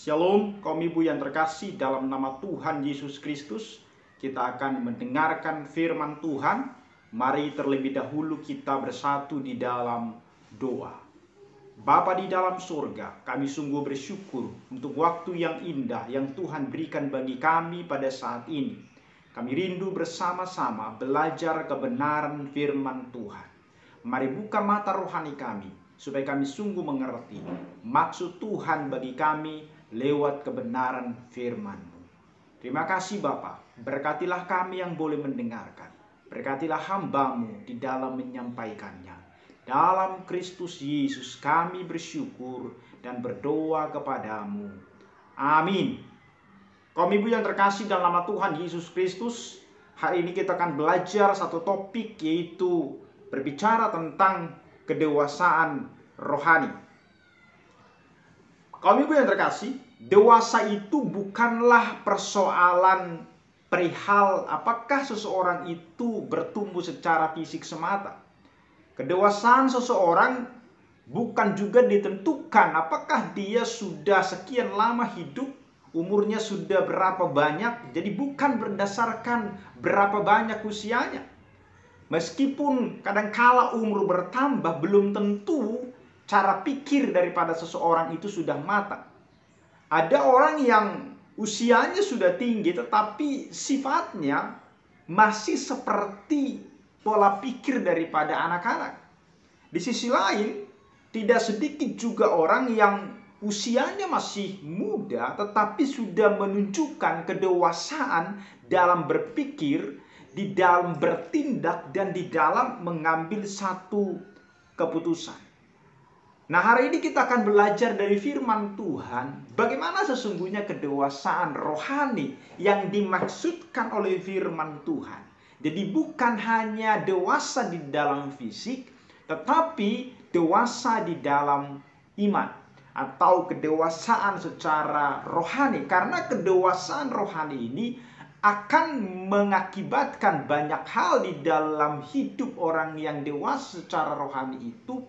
Shalom, kaum ibu yang terkasih, dalam nama Tuhan Yesus Kristus, kita akan mendengarkan firman Tuhan. Mari terlebih dahulu kita bersatu di dalam doa. Bapa di dalam surga, kami sungguh bersyukur untuk waktu yang indah yang Tuhan berikan bagi kami pada saat ini. Kami rindu bersama-sama belajar kebenaran firman Tuhan. Mari buka mata rohani kami, supaya kami sungguh mengerti maksud Tuhan bagi kami lewat kebenaran firman-Mu. Terima kasih Bapa, berkatilah kami yang boleh mendengarkan. Berkatilah hamba-Mu di dalam menyampaikannya. Dalam Kristus Yesus kami bersyukur dan berdoa kepadamu. Amin. Kaum ibu yang terkasih dalam nama Tuhan Yesus Kristus, hari ini kita akan belajar satu topik, yaitu berbicara tentang kedewasaan rohani. Kaum ibu yang terkasih, dewasa itu bukanlah persoalan perihal apakah seseorang itu bertumbuh secara fisik semata. Kedewasaan seseorang bukan juga ditentukan apakah dia sudah sekian lama hidup, umurnya sudah berapa banyak. Jadi bukan berdasarkan berapa banyak usianya. Meskipun kadangkala umur bertambah, belum tentu cara pikir daripada seseorang itu sudah matang. Ada orang yang usianya sudah tinggi tetapi sifatnya masih seperti pola pikir daripada anak-anak. Di sisi lain, tidak sedikit juga orang yang usianya masih muda tetapi sudah menunjukkan kedewasaan dalam berpikir, di dalam bertindak, dan di dalam mengambil satu keputusan. Nah, hari ini kita akan belajar dari firman Tuhan bagaimana sesungguhnya kedewasaan rohani yang dimaksudkan oleh firman Tuhan. Jadi bukan hanya dewasa di dalam fisik, tetapi dewasa di dalam iman atau kedewasaan secara rohani. Karena kedewasaan rohani ini akan mengakibatkan banyak hal di dalam hidup orang yang dewasa secara rohani itu,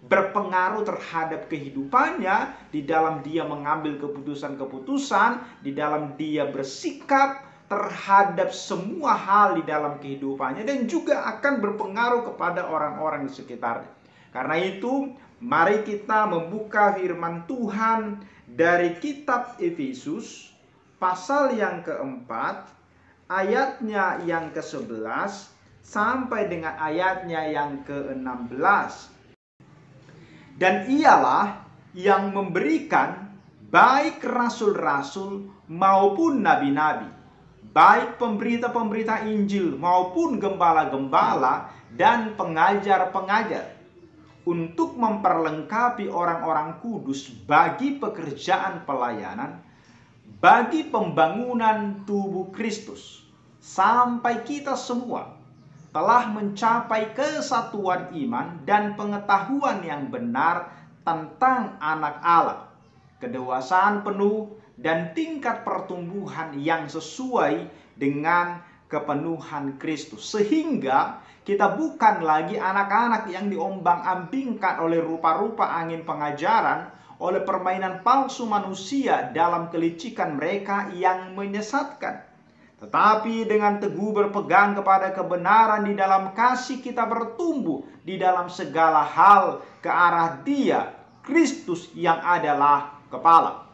berpengaruh terhadap kehidupannya, di dalam dia mengambil keputusan-keputusan, di dalam dia bersikap terhadap semua hal di dalam kehidupannya, dan juga akan berpengaruh kepada orang-orang di sekitarnya. Karena itu, mari kita membuka firman Tuhan dari kitab Efesus pasal yang keempat, ayatnya yang ke-11 sampai dengan ayatnya yang ke-16. Dan ialah yang memberikan baik rasul-rasul maupun nabi-nabi, baik pemberita-pemberita Injil maupun gembala-gembala dan pengajar-pengajar, untuk memperlengkapi orang-orang kudus bagi pekerjaan pelayanan, bagi pembangunan tubuh Kristus, sampai kita semua telah mencapai kesatuan iman dan pengetahuan yang benar tentang anak Allah, kedewasaan penuh dan tingkat pertumbuhan yang sesuai dengan kepenuhan Kristus, sehingga kita bukan lagi anak-anak yang diombang-ambingkan oleh rupa-rupa angin pengajaran, oleh permainan palsu manusia dalam kelicikan mereka yang menyesatkan. Tetapi dengan teguh berpegang kepada kebenaran di dalam kasih, kita bertumbuh di dalam segala hal ke arah Dia, Kristus yang adalah kepala.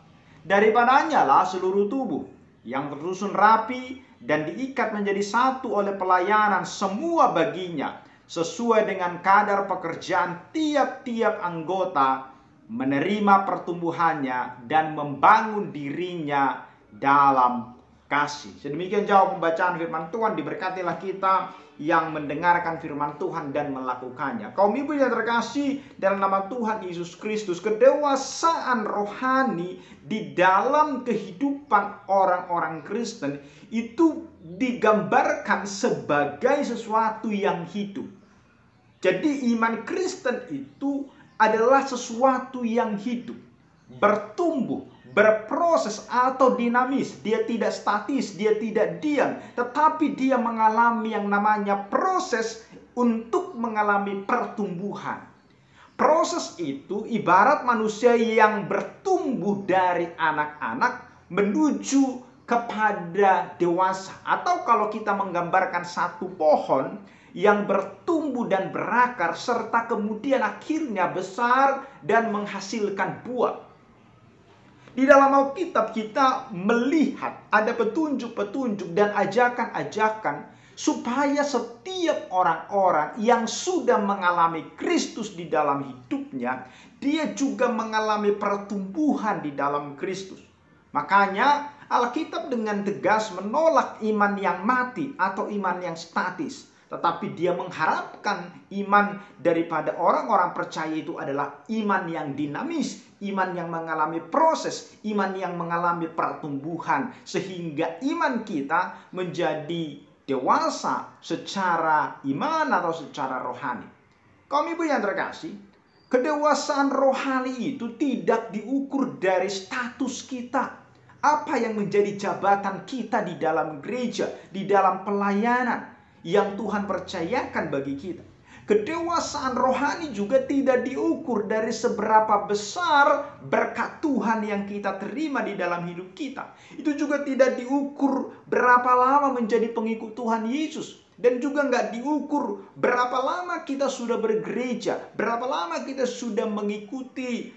Daripadanya lah seluruh tubuh yang tersusun rapi dan diikat menjadi satu oleh pelayanan semua baginya, sesuai dengan kadar pekerjaan tiap-tiap anggota, menerima pertumbuhannya dan membangun dirinya dalam kasih. Sedemikian jauh pembacaan firman Tuhan. Diberkatilah kita yang mendengarkan firman Tuhan dan melakukannya. Kaum ibu yang terkasih dalam nama Tuhan Yesus Kristus, kedewasaan rohani di dalam kehidupan orang-orang Kristen itu digambarkan sebagai sesuatu yang hidup. Jadi iman Kristen itu adalah sesuatu yang hidup, bertumbuh, berproses atau dinamis. Dia tidak statis, dia tidak diam, tetapi dia mengalami yang namanya proses untuk mengalami pertumbuhan. Proses itu ibarat manusia yang bertumbuh dari anak-anak menuju kepada dewasa. Atau kalau kita menggambarkan satu pohon yang bertumbuh dan berakar serta kemudian akhirnya besar dan menghasilkan buah. Di dalam Alkitab kita melihat ada petunjuk-petunjuk dan ajakan-ajakan supaya setiap orang-orang yang sudah mengalami Kristus di dalam hidupnya, dia juga mengalami pertumbuhan di dalam Kristus. Makanya Alkitab dengan tegas menolak iman yang mati atau iman yang statis. Tetapi dia mengharapkan iman daripada orang-orang percaya itu adalah iman yang dinamis, iman yang mengalami proses, iman yang mengalami pertumbuhan. Sehingga iman kita menjadi dewasa secara iman atau secara rohani. Kaum ibu yang terkasih, kedewasaan rohani itu tidak diukur dari status kita. Apa yang menjadi jabatan kita di dalam gereja, di dalam pelayanan yang Tuhan percayakan bagi kita. Kedewasaan rohani juga tidak diukur dari seberapa besar berkat Tuhan yang kita terima di dalam hidup kita. Itu juga tidak diukur berapa lama menjadi pengikut Tuhan Yesus. Dan juga nggak diukur berapa lama kita sudah bergereja, berapa lama kita sudah mengikuti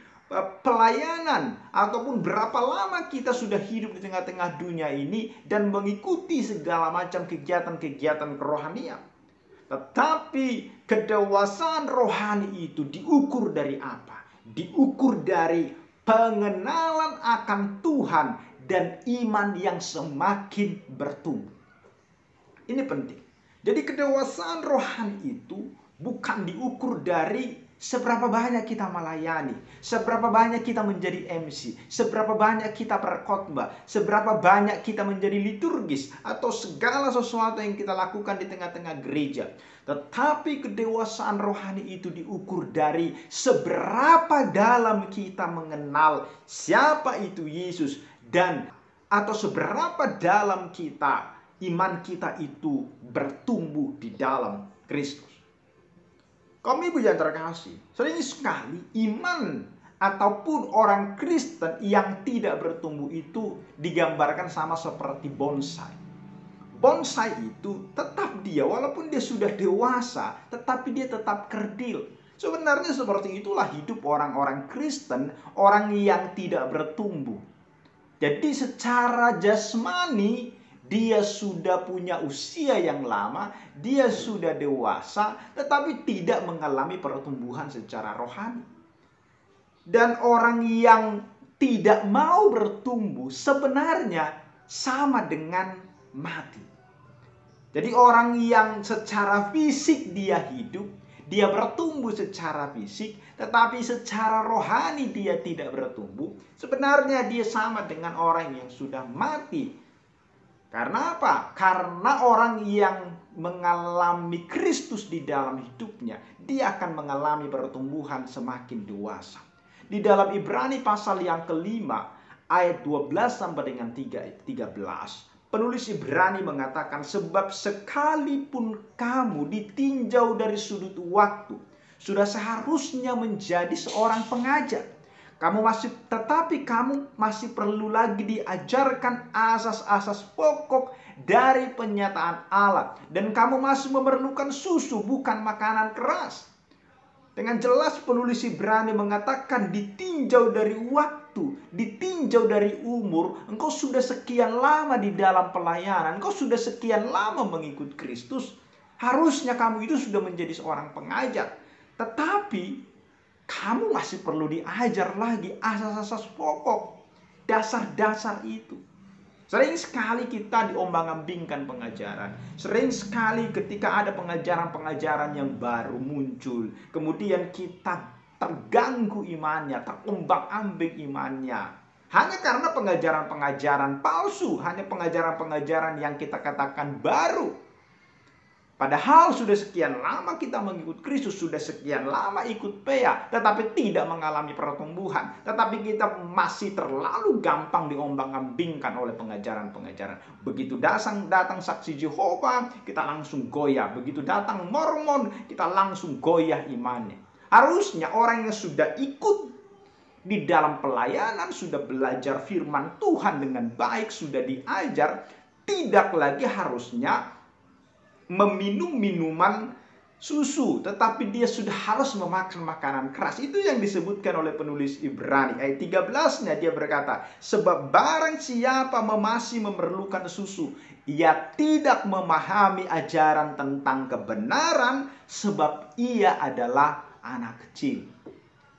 pelayanan, ataupun berapa lama kita sudah hidup di tengah-tengah dunia ini dan mengikuti segala macam kegiatan-kegiatan kerohanian. Tetapi kedewasaan rohani itu diukur dari apa? Diukur dari pengenalan akan Tuhan dan iman yang semakin bertumbuh. Ini penting. Jadi kedewasaan rohani itu bukan diukur dari seberapa banyak kita melayani, seberapa banyak kita menjadi MC, seberapa banyak kita berkhotbah, seberapa banyak kita menjadi liturgis, atau segala sesuatu yang kita lakukan di tengah-tengah gereja. Tetapi kedewasaan rohani itu diukur dari seberapa dalam kita mengenal siapa itu Yesus, dan atau seberapa dalam kita, iman kita itu bertumbuh di dalam Kristus. Kaum ibu yang terkasih, sering sekali iman ataupun orang Kristen yang tidak bertumbuh itu digambarkan sama seperti bonsai. Bonsai itu tetap dia, walaupun dia sudah dewasa, tetapi dia tetap kerdil. Sebenarnya seperti itulah hidup orang-orang Kristen, orang yang tidak bertumbuh. Jadi secara jasmani, dia sudah punya usia yang lama, dia sudah dewasa, tetapi tidak mengalami pertumbuhan secara rohani. Dan orang yang tidak mau bertumbuh sebenarnya sama dengan mati. Jadi orang yang secara fisik dia hidup, dia bertumbuh secara fisik, tetapi secara rohani dia tidak bertumbuh, sebenarnya dia sama dengan orang yang sudah mati. Karena apa? Karena orang yang mengalami Kristus di dalam hidupnya, dia akan mengalami pertumbuhan semakin dewasa. Di dalam Ibrani pasal yang kelima, ayat 12 sampai dengan 13, penulis Ibrani mengatakan, sebab sekalipun kamu ditinjau dari sudut waktu, sudah seharusnya menjadi seorang pengajar. Tetapi kamu masih perlu lagi diajarkan asas-asas pokok dari penyataan Allah. Dan kamu masih memerlukan susu, bukan makanan keras. Dengan jelas penulis Ibrani mengatakan ditinjau dari waktu, ditinjau dari umur. Engkau sudah sekian lama di dalam pelayanan, engkau sudah sekian lama mengikut Kristus. Harusnya kamu itu sudah menjadi seorang pengajar. Tetapi kamu masih perlu diajar lagi asas-asas pokok, dasar-dasar itu. Sering sekali kita diombang-ambingkan pengajaran. Sering sekali ketika ada pengajaran-pengajaran yang baru muncul, kemudian kita terganggu imannya, terombang-ambing imannya. Hanya karena pengajaran-pengajaran palsu, hanya pengajaran-pengajaran yang kita katakan baru. Padahal sudah sekian lama kita mengikut Kristus, sudah sekian lama ikut PEA, tetapi tidak mengalami pertumbuhan. Tetapi kita masih terlalu gampang diombang-ambingkan oleh pengajaran-pengajaran. Begitu datang saksi Jehovah, kita langsung goyah. Begitu datang Mormon, kita langsung goyah imannya. Harusnya orang yang sudah ikut di dalam pelayanan, sudah belajar firman Tuhan dengan baik, sudah diajar, tidak lagi harusnya meminum minuman susu, tetapi dia sudah harus memakan makanan keras. Itu yang disebutkan oleh penulis Ibrani. Ayat 13-nya dia berkata, sebab barang siapa masih memerlukan susu, ia tidak memahami ajaran tentang kebenaran, sebab ia adalah anak kecil.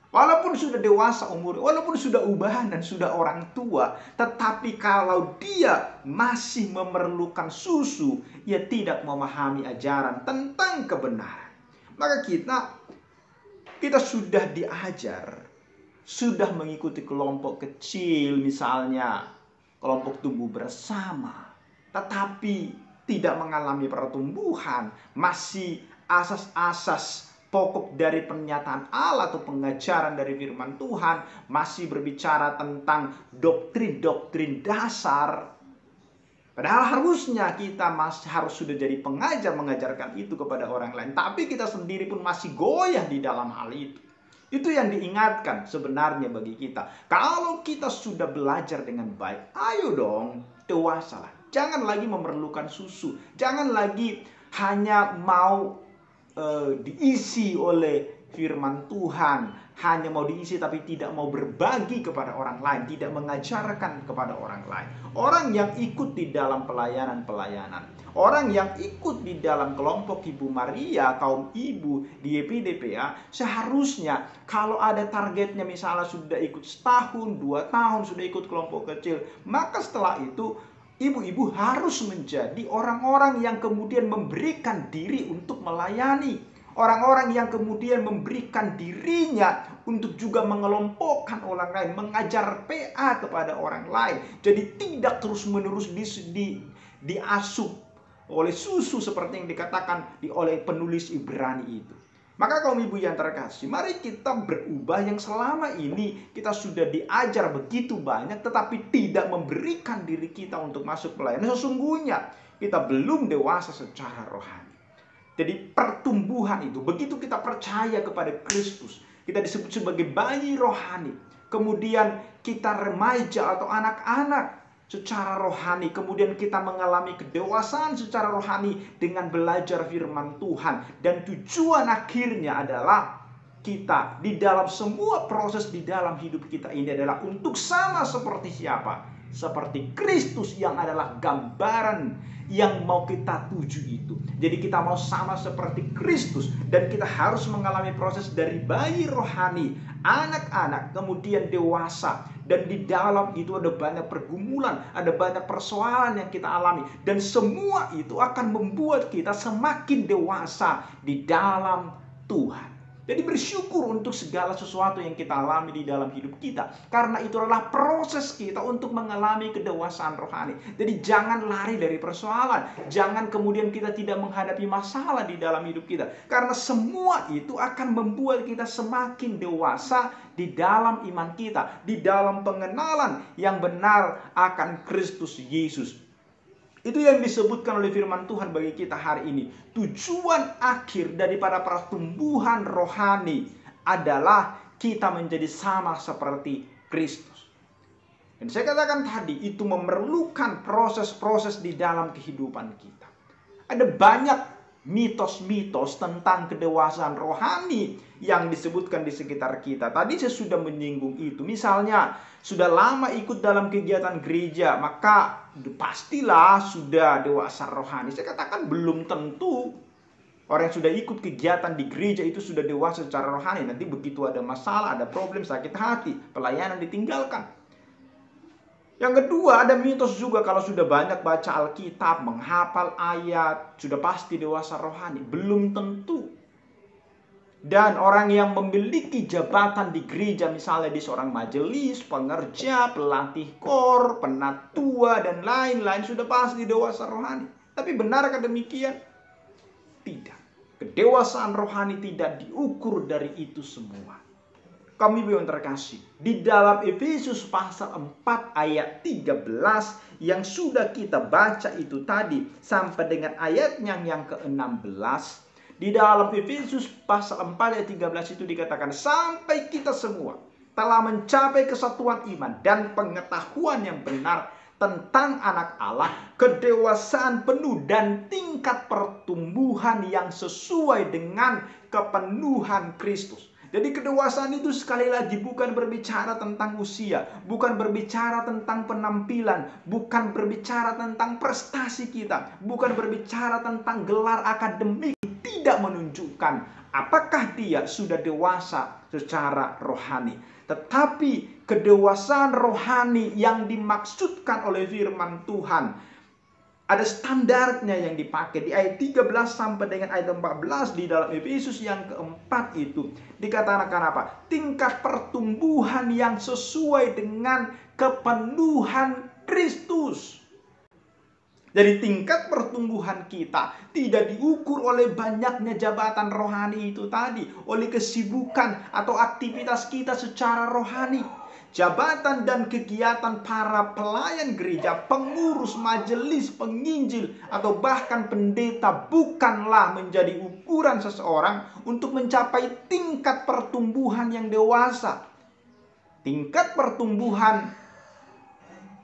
Walaupun sudah dewasa umur, walaupun sudah ubahan dan sudah orang tua, tetapi kalau dia masih memerlukan susu, ia tidak memahami ajaran tentang kebenaran. Maka kita sudah diajar, sudah mengikuti kelompok kecil misalnya, kelompok tumbuh bersama, tetapi tidak mengalami pertumbuhan, masih asas-asas pokok dari pernyataan Allah atau pengajaran dari firman Tuhan, masih berbicara tentang doktrin-doktrin dasar. Padahal harusnya kita masih harus sudah jadi pengajar, mengajarkan itu kepada orang lain. Tapi kita sendiri pun masih goyah di dalam hal itu. Itu yang diingatkan sebenarnya bagi kita. Kalau kita sudah belajar dengan baik, ayo dong dewasalah. Jangan lagi memerlukan susu. Jangan lagi hanya mau diisi oleh firman Tuhan, hanya mau diisi tapi tidak mau berbagi kepada orang lain, tidak mengajarkan kepada orang lain. Orang yang ikut di dalam pelayanan, orang yang ikut di dalam kelompok Ibu Maria, kaum ibu di YPDPA, seharusnya kalau ada targetnya misalnya sudah ikut setahun, 2 tahun, sudah ikut kelompok kecil, maka setelah itu ibu-ibu harus menjadi orang-orang yang kemudian memberikan diri untuk melayani. Orang-orang yang kemudian memberikan dirinya untuk juga mengelompokkan orang lain, mengajar PA kepada orang lain. Jadi tidak terus-menerus diasup oleh susu seperti yang dikatakan oleh penulis Ibrani itu. Maka kaum ibu yang terkasih, mari kita berubah yang selama ini kita sudah diajar begitu banyak tetapi tidak memberikan diri kita untuk masuk pelayanan. Sesungguhnya kita belum dewasa secara rohani. Jadi pertumbuhan itu, begitu kita percaya kepada Kristus, kita disebut sebagai bayi rohani. Kemudian kita remaja atau anak-anak secara rohani, kemudian kita mengalami kedewasaan secara rohani dengan belajar firman Tuhan, dan tujuan akhirnya adalah kita di dalam semua proses di dalam hidup kita ini adalah untuk sama seperti siapa? Seperti Kristus yang adalah gambaran yang mau kita tuju itu. Jadi kita mau sama seperti Kristus, dan kita harus mengalami proses dari bayi rohani, anak-anak, kemudian dewasa. Dan di dalam itu ada banyak pergumulan, ada banyak persoalan yang kita alami. Dan semua itu akan membuat kita semakin dewasa di dalam Tuhan. Jadi bersyukur untuk segala sesuatu yang kita alami di dalam hidup kita. Karena itu adalah proses kita untuk mengalami kedewasaan rohani. Jadi jangan lari dari persoalan. Jangan kemudian kita tidak menghadapi masalah di dalam hidup kita. Karena semua itu akan membuat kita semakin dewasa di dalam iman kita. Di dalam pengenalan yang benar akan Kristus Yesus. Itu yang disebutkan oleh firman Tuhan bagi kita hari ini. Tujuan akhir daripada pertumbuhan rohani adalah kita menjadi sama seperti Kristus. Dan saya katakan tadi, itu memerlukan proses-proses di dalam kehidupan kita. Ada banyak mitos-mitos tentang kedewasaan rohani yang disebutkan di sekitar kita. Tadi saya sudah menyinggung itu. Misalnya, sudah lama ikut dalam kegiatan gereja, maka pastilah sudah dewasa rohani. Saya katakan belum tentu. Orang yang sudah ikut kegiatan di gereja itu sudah dewasa secara rohani. Nanti begitu ada masalah, ada problem, sakit hati, pelayanan ditinggalkan. Yang kedua, ada mitos juga kalau sudah banyak baca Alkitab, menghafal ayat, sudah pasti dewasa rohani. Belum tentu. Dan orang yang memiliki jabatan di gereja, misalnya di seorang majelis, pengerja, pelatih kor, penatua, dan lain-lain, sudah pasti dewasa rohani. Tapi benarkah demikian? Tidak. Kedewasaan rohani tidak diukur dari itu semua. Kami yang terkasih, di dalam Efesus pasal 4 ayat 13 yang sudah kita baca itu tadi, sampai dengan ayatnya yang ke-16, Di dalam Efesus pasal 4 ayat 13 itu dikatakan, sampai kita semua telah mencapai kesatuan iman dan pengetahuan yang benar tentang anak Allah, kedewasaan penuh dan tingkat pertumbuhan yang sesuai dengan kepenuhan Kristus. Jadi kedewasaan itu sekali lagi bukan berbicara tentang usia, bukan berbicara tentang penampilan, bukan berbicara tentang prestasi kita, bukan berbicara tentang gelar akademik. Tidak menunjukkan apakah dia sudah dewasa secara rohani. Tetapi kedewasaan rohani yang dimaksudkan oleh firman Tuhan, ada standarnya yang dipakai di ayat 13 sampai dengan ayat 14 di dalam Efesus yang keempat itu. Dikatakan apa? Tingkat pertumbuhan yang sesuai dengan kepenuhan Kristus. Jadi tingkat pertumbuhan kita tidak diukur oleh banyaknya jabatan rohani itu tadi, oleh kesibukan atau aktivitas kita secara rohani. Jabatan dan kegiatan para pelayan gereja, pengurus majelis, penginjil, atau bahkan pendeta bukanlah menjadi ukuran seseorang untuk mencapai tingkat pertumbuhan yang dewasa. Tingkat pertumbuhan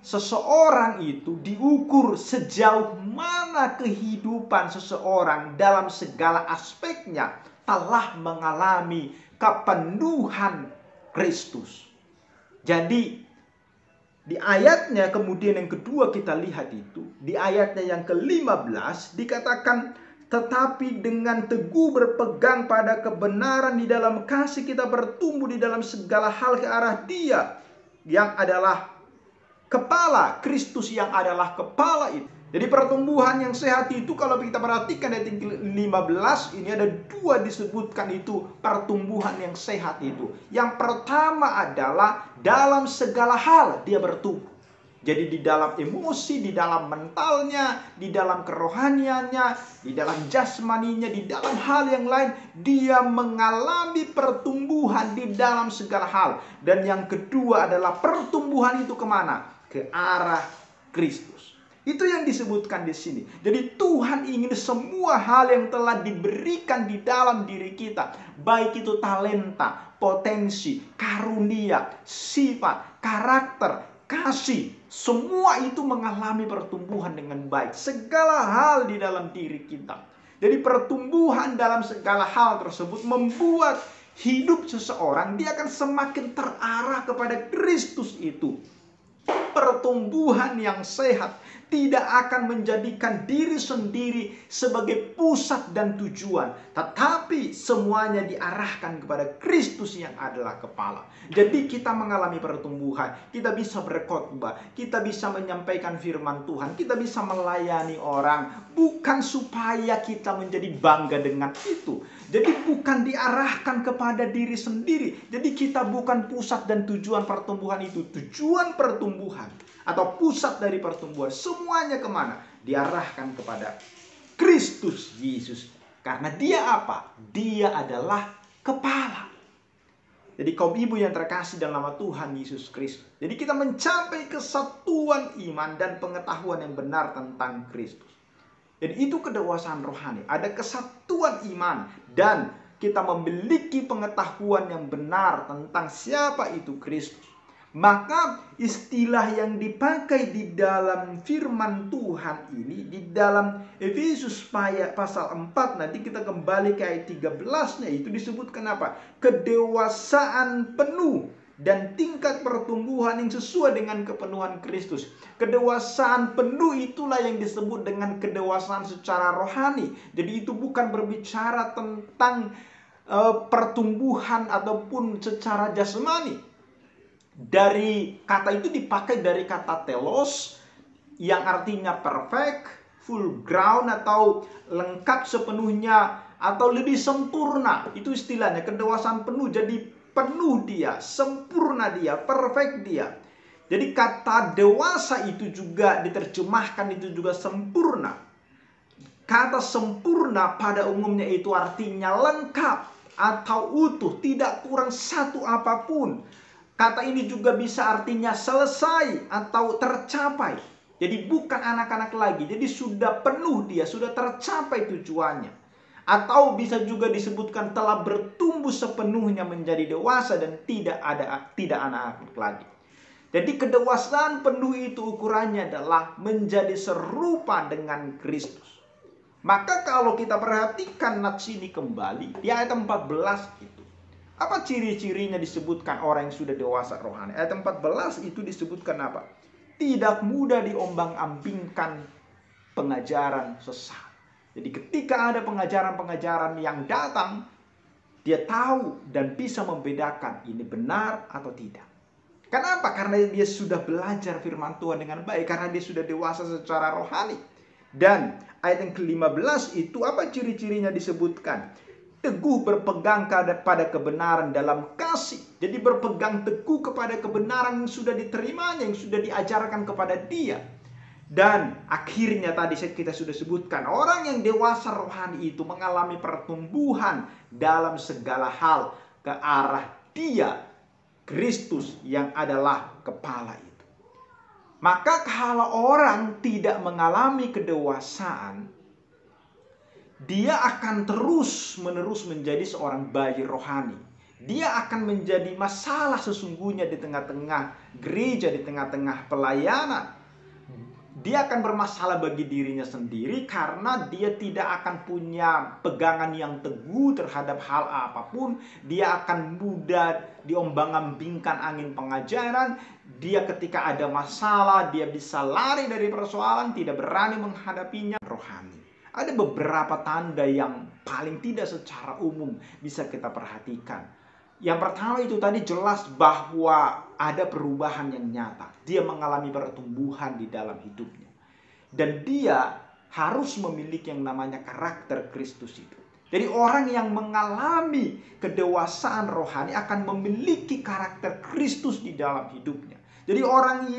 seseorang itu diukur sejauh mana kehidupan seseorang dalam segala aspeknya telah mengalami kepenuhan Kristus. Jadi di ayatnya kemudian yang kedua kita lihat itu, di ayatnya yang ke-15 dikatakan, tetapi dengan teguh berpegang pada kebenaran di dalam kasih kita bertumbuh di dalam segala hal ke arah Dia yang adalah kepala, Kristus yang adalah kepala itu. Jadi pertumbuhan yang sehat itu kalau kita perhatikan ayat 15 ini ada dua disebutkan itu pertumbuhan yang sehat itu. Yang pertama adalah dalam segala hal dia bertumbuh. Jadi di dalam emosi, di dalam mentalnya, di dalam kerohaniannya, di dalam jasmaninya, di dalam hal yang lain dia mengalami pertumbuhan di dalam segala hal. Dan yang kedua adalah pertumbuhan itu kemana? Ke arah Kristus. Itu yang disebutkan di sini. Jadi Tuhan ingin semua hal yang telah diberikan di dalam diri kita, baik itu talenta, potensi, karunia, sifat, karakter, kasih, semua itu mengalami pertumbuhan dengan baik. Segala hal di dalam diri kita. Jadi pertumbuhan dalam segala hal tersebut membuat hidup seseorang dia akan semakin terarah kepada Kristus itu. Pertumbuhan yang sehat tidak akan menjadikan diri sendiri sebagai pusat dan tujuan, tetapi semuanya diarahkan kepada Kristus yang adalah kepala. Jadi kita mengalami pertumbuhan, kita bisa berkhotbah, kita bisa menyampaikan firman Tuhan, kita bisa melayani orang, bukan supaya kita menjadi bangga dengan itu. Jadi bukan diarahkan kepada diri sendiri. Jadi kita bukan pusat dan tujuan pertumbuhan itu. Tujuan pertumbuhan atau pusat dari pertumbuhan semuanya kemana? Diarahkan kepada Kristus Yesus. Karena dia apa? Dia adalah kepala. Jadi kaum ibu yang terkasih dalam nama Tuhan Yesus Kristus. Jadi kita mencapai kesatuan iman dan pengetahuan yang benar tentang Kristus. Jadi itu kedewasaan rohani. Ada kesatuan iman dan kita memiliki pengetahuan yang benar tentang siapa itu Kristus. Maka istilah yang dipakai di dalam firman Tuhan ini, di dalam Efesus pasal 4, nanti kita kembali ke ayat 13-nya, itu disebutkan apa? Kedewasaan penuh dan tingkat pertumbuhan yang sesuai dengan kepenuhan Kristus. Kedewasaan penuh itulah yang disebut dengan kedewasaan secara rohani. Jadi itu bukan berbicara tentang pertumbuhan ataupun secara jasmani. Dari kata itu dipakai dari kata telos yang artinya perfect, full ground atau lengkap sepenuhnya atau lebih sempurna. Itu istilahnya kedewasaan penuh. Jadi penuh dia, sempurna dia, perfect dia. Jadi kata dewasa itu juga diterjemahkan itu juga sempurna. Kata sempurna pada umumnya itu artinya lengkap atau utuh, tidak kurang satu apapun. Kata ini juga bisa artinya selesai atau tercapai. Jadi bukan anak-anak lagi. Jadi sudah penuh dia, sudah tercapai tujuannya. Atau bisa juga disebutkan telah bertumbuh sepenuhnya menjadi dewasa dan tidak anak-anak lagi. Jadi kedewasaan penuh itu ukurannya adalah menjadi serupa dengan Kristus. Maka kalau kita perhatikan nats ini kembali di ayat 14 itu. Apa ciri-cirinya disebutkan orang yang sudah dewasa rohani? Ayat 14 itu disebutkan apa? Tidak mudah diombang-ambingkan pengajaran sesat. Jadi ketika ada pengajaran-pengajaran yang datang, dia tahu dan bisa membedakan ini benar atau tidak. Kenapa? Karena dia sudah belajar firman Tuhan dengan baik. Karena dia sudah dewasa secara rohani. Dan ayat yang ke-15 itu apa ciri-cirinya disebutkan? Teguh berpegang pada kebenaran dalam kasih. Jadi berpegang teguh kepada kebenaran yang sudah diterimanya, yang sudah diajarkan kepada dia. Dan akhirnya tadi kita sudah sebutkan, orang yang dewasa rohani itu mengalami pertumbuhan dalam segala hal ke arah dia, Kristus yang adalah kepala itu. Maka kalau orang tidak mengalami kedewasaan, dia akan terus-menerus menjadi seorang bayi rohani. Dia akan menjadi masalah sesungguhnya di tengah-tengah gereja, di tengah-tengah pelayanan. Dia akan bermasalah bagi dirinya sendiri karena dia tidak akan punya pegangan yang teguh terhadap hal apapun. Dia akan mudah diombang-ambingkan angin pengajaran. Dia ketika ada masalah, dia bisa lari dari persoalan, tidak berani menghadapinya. Rohani. Ada beberapa tanda yang paling tidak secara umum bisa kita perhatikan. Yang pertama itu tadi jelas bahwa ada perubahan yang nyata. Dia mengalami pertumbuhan di dalam hidupnya. Dan dia harus memiliki yang namanya karakter Kristus itu. Jadi orang yang mengalami kedewasaan rohani akan memiliki karakter Kristus di dalam hidupnya. Jadi orang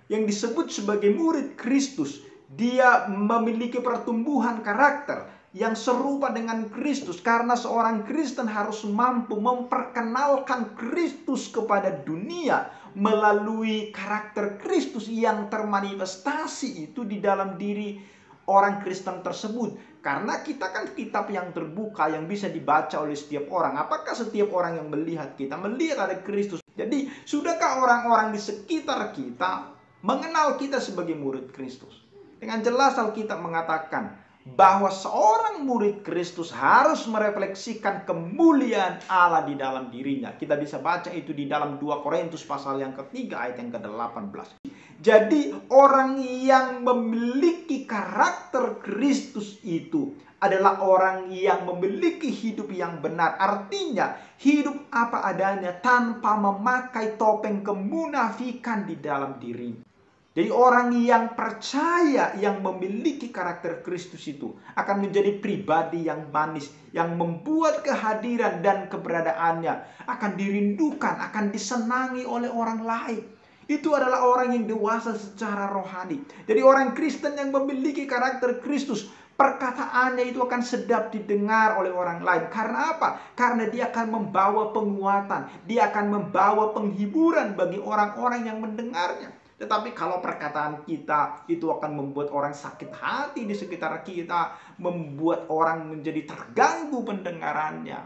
yang disebut sebagai murid Kristus, dia memiliki pertumbuhan karakter yang serupa dengan Kristus, karena seorang Kristen harus mampu memperkenalkan Kristus kepada dunia melalui karakter Kristus yang termanifestasi itu di dalam diri orang Kristen tersebut. Karena kita kan kitab yang terbuka yang bisa dibaca oleh setiap orang. Apakah setiap orang yang melihat kita melihat ada Kristus? Jadi sudahkah orang-orang di sekitar kita mengenal kita sebagai murid Kristus? Dengan jelas Alkitab mengatakan bahwa seorang murid Kristus harus merefleksikan kemuliaan Allah di dalam dirinya. Kita bisa baca itu di dalam 2 Korintus pasal yang ketiga ayat yang ke-18. Jadi orang yang memiliki karakter Kristus itu adalah orang yang memiliki hidup yang benar. Artinya hidup apa adanya tanpa memakai topeng kemunafikan di dalam dirinya. Jadi orang yang percaya, yang memiliki karakter Kristus itu akan menjadi pribadi yang manis, yang membuat kehadiran dan keberadaannya akan dirindukan, akan disenangi oleh orang lain. Itu adalah orang yang dewasa secara rohani. Jadi orang Kristen yang memiliki karakter Kristus, perkataannya itu akan sedap didengar oleh orang lain. Karena apa? Karena dia akan membawa penguatan, dia akan membawa penghiburan bagi orang-orang yang mendengarnya. Tetapi kalau perkataan kita itu akan membuat orang sakit hati di sekitar kita, membuat orang menjadi terganggu pendengarannya,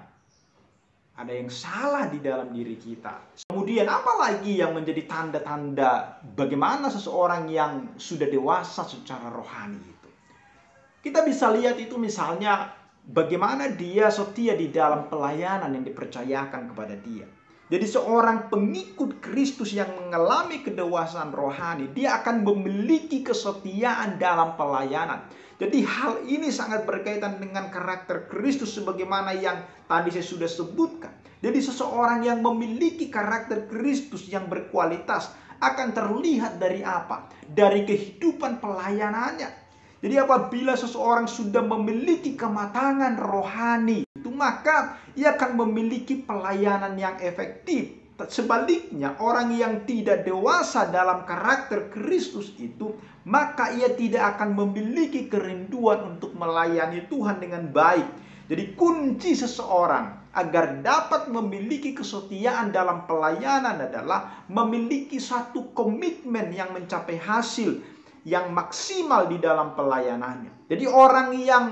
ada yang salah di dalam diri kita. Kemudian apa lagi yang menjadi tanda-tanda bagaimana seseorang yang sudah dewasa secara rohani itu? Kita bisa lihat itu misalnya bagaimana dia setia di dalam pelayanan yang dipercayakan kepada dia. Jadi seorang pengikut Kristus yang mengalami kedewasaan rohani, dia akan memiliki kesetiaan dalam pelayanan. Jadi hal ini sangat berkaitan dengan karakter Kristus sebagaimana yang tadi saya sudah sebutkan. Jadi seseorang yang memiliki karakter Kristus yang berkualitas akan terlihat dari apa? Dari kehidupan pelayanannya. Jadi apabila seseorang sudah memiliki kematangan rohani, maka ia akan memiliki pelayanan yang efektif. Sebaliknya, orang yang tidak dewasa dalam karakter Kristus itu, maka ia tidak akan memiliki kerinduan untuk melayani Tuhan dengan baik. Jadi kunci seseorang agar dapat memiliki kesetiaan dalam pelayanan adalah memiliki satu komitmen yang mencapai hasil yang maksimal di dalam pelayanannya. Jadi orang yang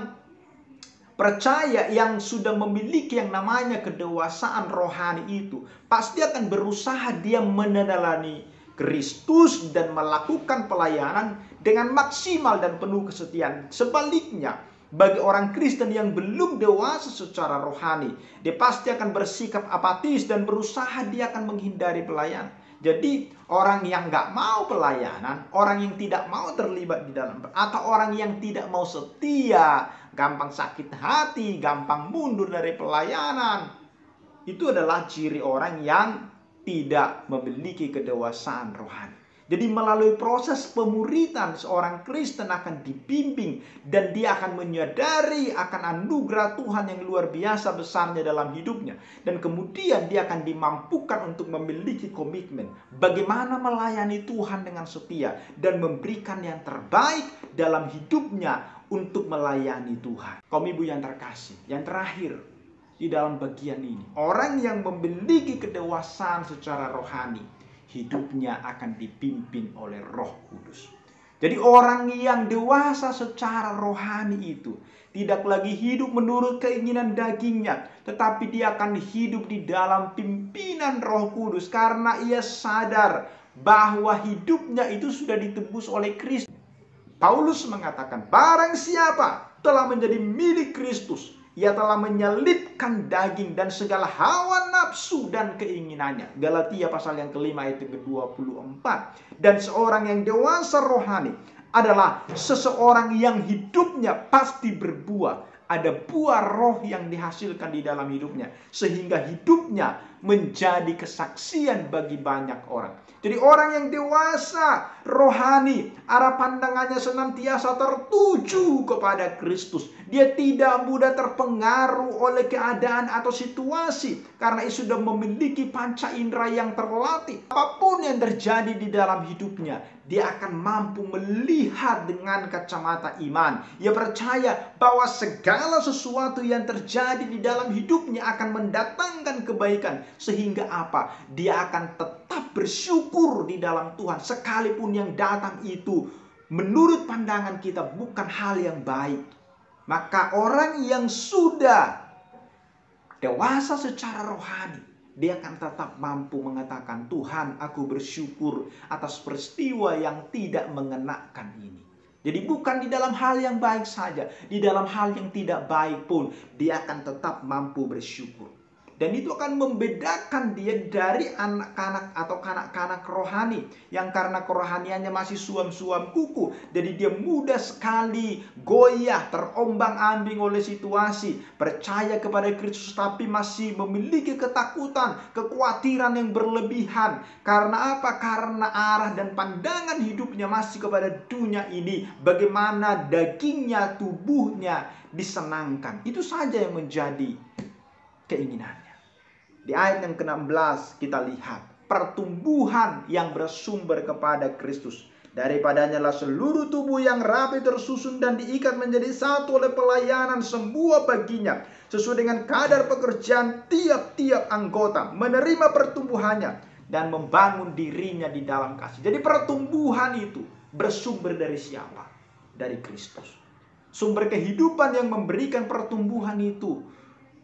percaya yang sudah memiliki yang namanya kedewasaan rohani itu pasti akan berusaha dia meneladani Kristus dan melakukan pelayanan dengan maksimal dan penuh kesetiaan. Sebaliknya, bagi orang Kristen yang belum dewasa secara rohani, dia pasti akan bersikap apatis dan berusaha dia akan menghindari pelayanan. Jadi orang yang nggak mau pelayanan, orang yang tidak mau terlibat di dalam, atau orang yang tidak mau setia, gampang sakit hati, gampang mundur dari pelayanan, itu adalah ciri orang yang tidak memiliki kedewasaan rohani. Jadi melalui proses pemuridan seorang Kristen akan dibimbing dan dia akan menyadari akan anugerah Tuhan yang luar biasa besarnya dalam hidupnya. Dan kemudian dia akan dimampukan untuk memiliki komitmen bagaimana melayani Tuhan dengan setia dan memberikan yang terbaik dalam hidupnya untuk melayani Tuhan. Kaum ibu yang terkasih, yang terakhir di dalam bagian ini, orang yang memiliki kedewasaan secara rohani, hidupnya akan dipimpin oleh Roh Kudus. Jadi orang yang dewasa secara rohani itu tidak lagi hidup menurut keinginan dagingnya, tetapi dia akan hidup di dalam pimpinan Roh Kudus karena ia sadar bahwa hidupnya itu sudah ditebus oleh Kristus. Paulus mengatakan, barang siapa telah menjadi milik Kristus, ia telah menyelipkan daging dan segala hawa nafsu dan keinginannya. Galatia pasal yang kelima ayat ke-24. Dan seorang yang dewasa rohani adalah seseorang yang hidupnya pasti berbuah. Ada buah roh yang dihasilkan di dalam hidupnya. Sehingga hidupnya menjadi kesaksian bagi banyak orang. Jadi orang yang dewasa, rohani, arah pandangannya senantiasa tertuju kepada Kristus. Dia tidak mudah terpengaruh oleh keadaan atau situasi. Karena ia sudah memiliki panca indera yang terlatih. Apapun yang terjadi di dalam hidupnya, dia akan mampu melihat dengan kacamata iman. Ia percaya bahwa segala sesuatu yang terjadi di dalam hidupnya akan mendatangkan kebaikan. Sehingga apa? Dia akan tetap bersyukur di dalam Tuhan. Sekalipun yang datang itu menurut pandangan kita bukan hal yang baik. Maka orang yang sudah dewasa secara rohani, dia akan tetap mampu mengatakan, Tuhan, aku bersyukur atas peristiwa yang tidak mengenakan ini. Jadi bukan di dalam hal yang baik saja, di dalam hal yang tidak baik pun dia akan tetap mampu bersyukur. Dan itu akan membedakan dia dari anak-anak atau kanak-kanak rohani yang karena kerohaniannya masih suam-suam kuku. Jadi dia mudah sekali goyah, terombang-ambing oleh situasi. Percaya kepada Kristus tapi masih memiliki ketakutan, kekhawatiran yang berlebihan. Karena apa? Karena arah dan pandangan hidupnya masih kepada dunia ini. Bagaimana dagingnya, tubuhnya disenangkan. Itu saja yang menjadi keinginannya. Di ayat yang ke-16 kita lihat pertumbuhan yang bersumber kepada Kristus. Daripadanya lah seluruh tubuh yang rapi tersusun dan diikat menjadi satu oleh pelayanan semua baginya, sesuai dengan kadar pekerjaan tiap-tiap anggota, menerima pertumbuhannya dan membangun dirinya di dalam kasih. Jadi pertumbuhan itu bersumber dari siapa? Dari Kristus. Sumber kehidupan yang memberikan pertumbuhan itu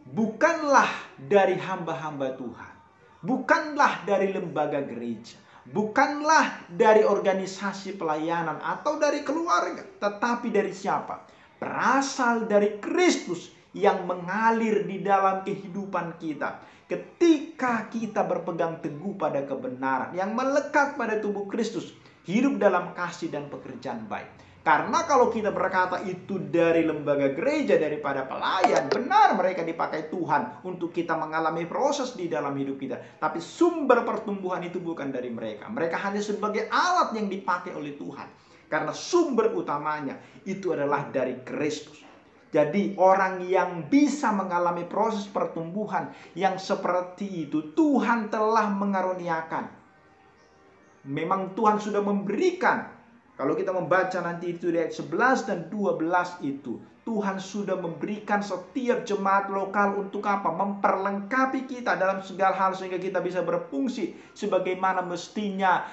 bukanlah dari hamba-hamba Tuhan, bukanlah dari lembaga gereja, bukanlah dari organisasi pelayanan atau dari keluarga, tetapi dari siapa? Berasal dari Kristus yang mengalir di dalam kehidupan kita. Ketika kita berpegang teguh pada kebenaran yang melekat pada tubuh Kristus, hidup dalam kasih dan pekerjaan baik. Karena kalau kita berkata itu dari lembaga gereja, daripada pelayan, benar mereka dipakai Tuhan untuk kita mengalami proses di dalam hidup kita. Tapi sumber pertumbuhan itu bukan dari mereka. Mereka hanya sebagai alat yang dipakai oleh Tuhan. Karena sumber utamanya itu adalah dari Kristus. Jadi orang yang bisa mengalami proses pertumbuhan yang seperti itu, Tuhan telah mengaruniakan. Memang Tuhan sudah memberikan. Kalau kita membaca nanti itu di ayat 11 dan 12 itu, Tuhan sudah memberikan setiap jemaat lokal untuk apa? Memperlengkapi kita dalam segala hal sehingga kita bisa berfungsi sebagaimana mestinya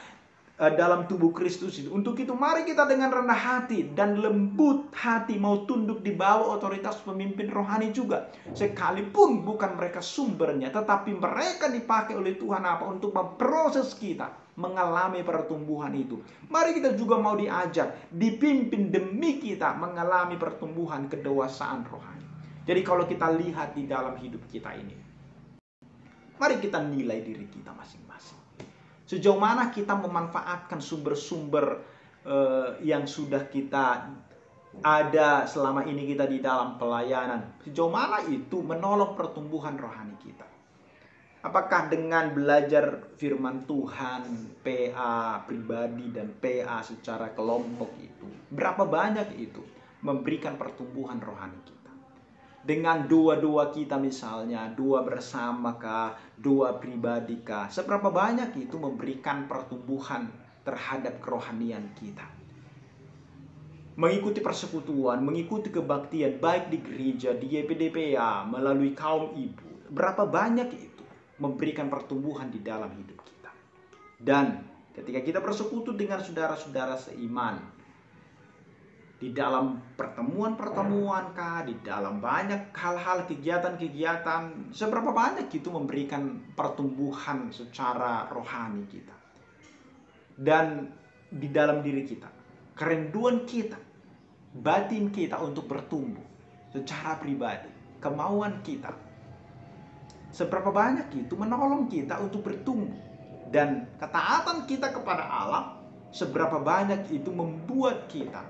dalam tubuh Kristus itu. Untuk itu mari kita dengan rendah hati dan lembut hati mau tunduk di bawah otoritas pemimpin rohani juga. Sekalipun bukan mereka sumbernya, tetapi mereka dipakai oleh Tuhan untuk memproses kita mengalami pertumbuhan itu. Mari kita juga mau diajar, dipimpin demi kita mengalami pertumbuhan kedewasaan rohani. Jadi kalau kita lihat di dalam hidup kita ini, mari kita nilai diri kita masing-masing. Sejauh mana kita memanfaatkan sumber-sumber yang sudah kita ada selama ini kita di dalam pelayanan. Sejauh mana itu menolong pertumbuhan rohani kita. Apakah dengan belajar firman Tuhan, PA pribadi dan PA secara kelompok itu, berapa banyak itu memberikan pertumbuhan rohani kita. Dengan doa-doa kita misalnya, doa bersama kah, doa pribadi kah, seberapa banyak itu memberikan pertumbuhan terhadap kerohanian kita. Mengikuti persekutuan, mengikuti kebaktian, baik di gereja, di YPDPA, melalui kaum ibu, berapa banyak itu memberikan pertumbuhan di dalam hidup kita. Dan ketika kita bersekutu dengan saudara-saudara seiman, di dalam pertemuan-pertemuan kah, di dalam banyak hal-hal kegiatan-kegiatan, seberapa banyak itu memberikan pertumbuhan secara rohani kita. Dan di dalam diri kita, kerinduan kita, batin kita untuk bertumbuh secara pribadi, kemauan kita, seberapa banyak itu menolong kita untuk bertumbuh. Dan ketaatan kita kepada Allah, seberapa banyak itu membuat kita,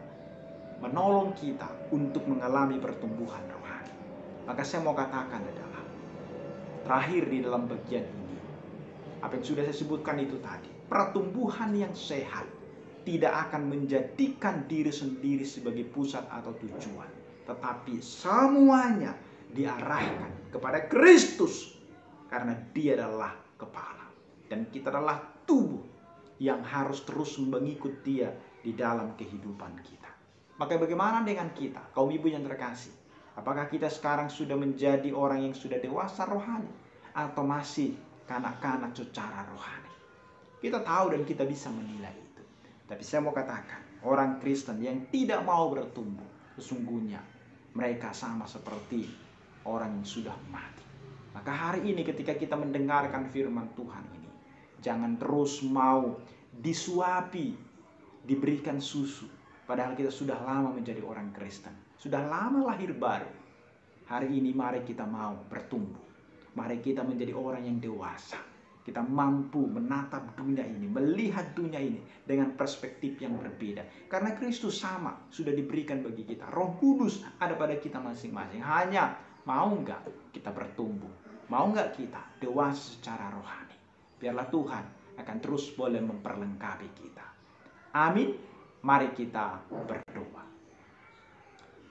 menolong kita untuk mengalami pertumbuhan rohani. Maka saya mau katakan adalah, terakhir di dalam bagian ini, apa yang sudah saya sebutkan itu tadi, pertumbuhan yang sehat tidak akan menjadikan diri sendiri sebagai pusat atau tujuan, tetapi semuanya diarahkan kepada Kristus, karena Dia adalah kepala dan kita adalah tubuh yang harus terus mengikut Dia di dalam kehidupan kita. Maka bagaimana dengan kita, kaum ibu yang terkasih? Apakah kita sekarang sudah menjadi orang yang sudah dewasa rohani, atau masih kanak-kanak secara rohani? Kita tahu dan kita bisa menilai itu. Tapi saya mau katakan, orang Kristen yang tidak mau bertumbuh, sesungguhnya mereka sama seperti orang yang sudah mati. Maka hari ini ketika kita mendengarkan firman Tuhan ini, jangan terus mau disuapi, diberikan susu. Padahal kita sudah lama menjadi orang Kristen. Sudah lama lahir baru. Hari ini mari kita mau bertumbuh. Mari kita menjadi orang yang dewasa. Kita mampu menatap dunia ini, melihat dunia ini dengan perspektif yang berbeda. Karena Kristus sama, sudah diberikan bagi kita. Roh Kudus ada pada kita masing-masing. Hanya mau nggak kita bertumbuh? Mau nggak kita dewasa secara rohani? Biarlah Tuhan akan terus boleh memperlengkapi kita. Amin. Mari kita berdoa.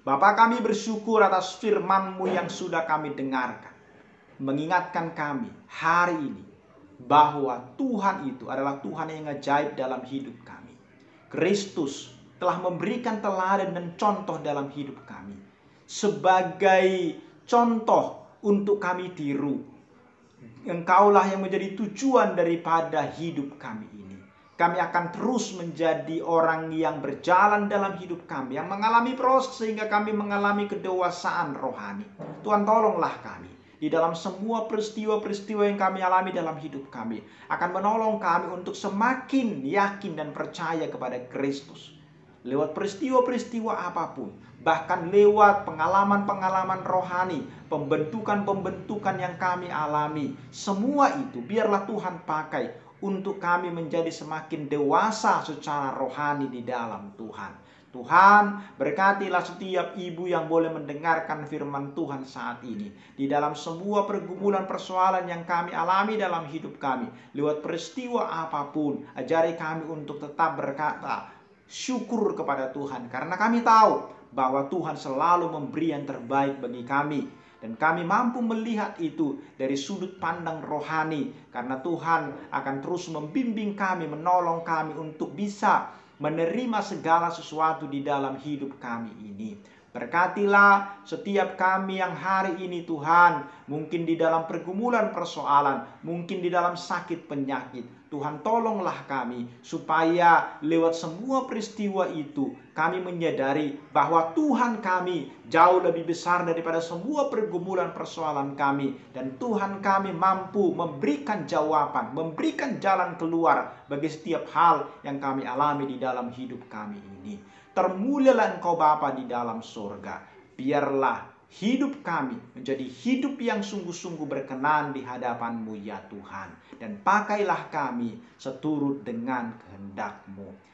Bapa, kami bersyukur atas firman-Mu yang sudah kami dengarkan. Mengingatkan kami hari ini bahwa Tuhan itu adalah Tuhan yang ajaib dalam hidup kami. Kristus telah memberikan teladan dan contoh dalam hidup kami. Sebagai contoh untuk kami tiru. Engkaulah yang menjadi tujuan daripada hidup kami ini. Kami akan terus menjadi orang yang berjalan dalam hidup kami, yang mengalami proses sehingga kami mengalami kedewasaan rohani. Tuhan, tolonglah kami di dalam semua peristiwa-peristiwa yang kami alami dalam hidup kami. Akan menolong kami untuk semakin yakin dan percaya kepada Kristus. Lewat peristiwa-peristiwa apapun, bahkan lewat pengalaman-pengalaman rohani, pembentukan-pembentukan yang kami alami, semua itu biarlah Tuhan pakai untuk kami menjadi semakin dewasa secara rohani di dalam Tuhan. Tuhan, berkatilah setiap ibu yang boleh mendengarkan firman Tuhan saat ini. Di dalam semua pergumulan persoalan yang kami alami dalam hidup kami, lewat peristiwa apapun, ajari kami untuk tetap berkata syukur kepada Tuhan. Karena kami tahu bahwa Tuhan selalu memberi yang terbaik bagi kami. Dan kami mampu melihat itu dari sudut pandang rohani. Karena Tuhan akan terus membimbing kami, menolong kami untuk bisa menerima segala sesuatu di dalam hidup kami ini. Berkatilah setiap kami yang hari ini Tuhan, mungkin di dalam pergumulan persoalan, mungkin di dalam sakit penyakit. Tuhan tolonglah kami supaya lewat semua peristiwa itu kami menyadari bahwa Tuhan kami jauh lebih besar daripada semua pergumulan persoalan kami. Dan Tuhan kami mampu memberikan jawaban, memberikan jalan keluar bagi setiap hal yang kami alami di dalam hidup kami ini. Termulialah Engkau Bapa di dalam surga. Biarlah hidup kami menjadi hidup yang sungguh-sungguh berkenan di hadapan-Mu ya Tuhan. Dan pakailah kami seturut dengan kehendak-Mu.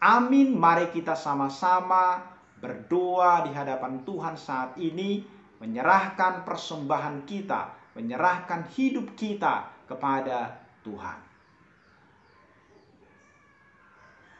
Amin. Mari kita sama-sama berdoa di hadapan Tuhan saat ini. Menyerahkan persembahan kita, menyerahkan hidup kita kepada Tuhan.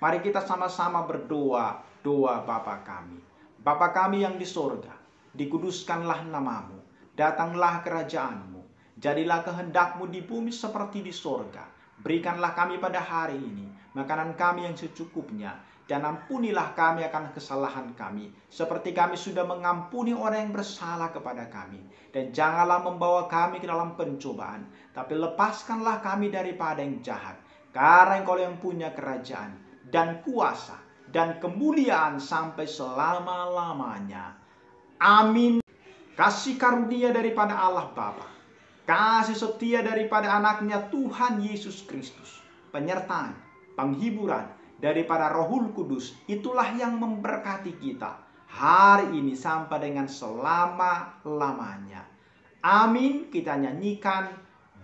Mari kita sama-sama berdoa, doa Bapa kami. Bapa kami yang di surga, dikuduskanlah namamu, datanglah kerajaan-Mu, jadilah kehendak-Mu di bumi seperti di surga. Berikanlah kami pada hari ini makanan kami yang secukupnya, dan ampunilah kami akan kesalahan kami, seperti kami sudah mengampuni orang yang bersalah kepada kami. Dan janganlah membawa kami ke dalam pencobaan, tapi lepaskanlah kami daripada yang jahat. Karena Engkau yang punya kerajaan, dan kuasa, dan kemuliaan sampai selama-lamanya. Amin. Kasih karunia daripada Allah Bapa, kasih setia daripada anaknya Tuhan Yesus Kristus, penyertaan, penghiburan daripada Rohul Kudus, itulah yang memberkati kita hari ini sampai dengan selama-lamanya. Amin. Kita nyanyikan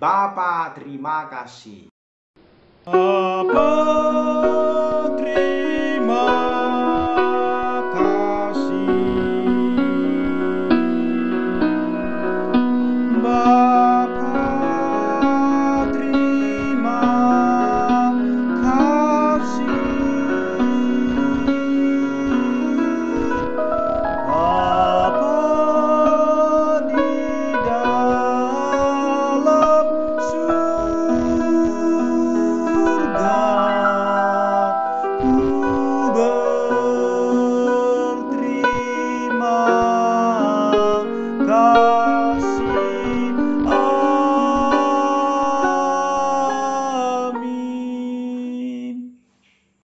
Bapa terima kasih. Bapa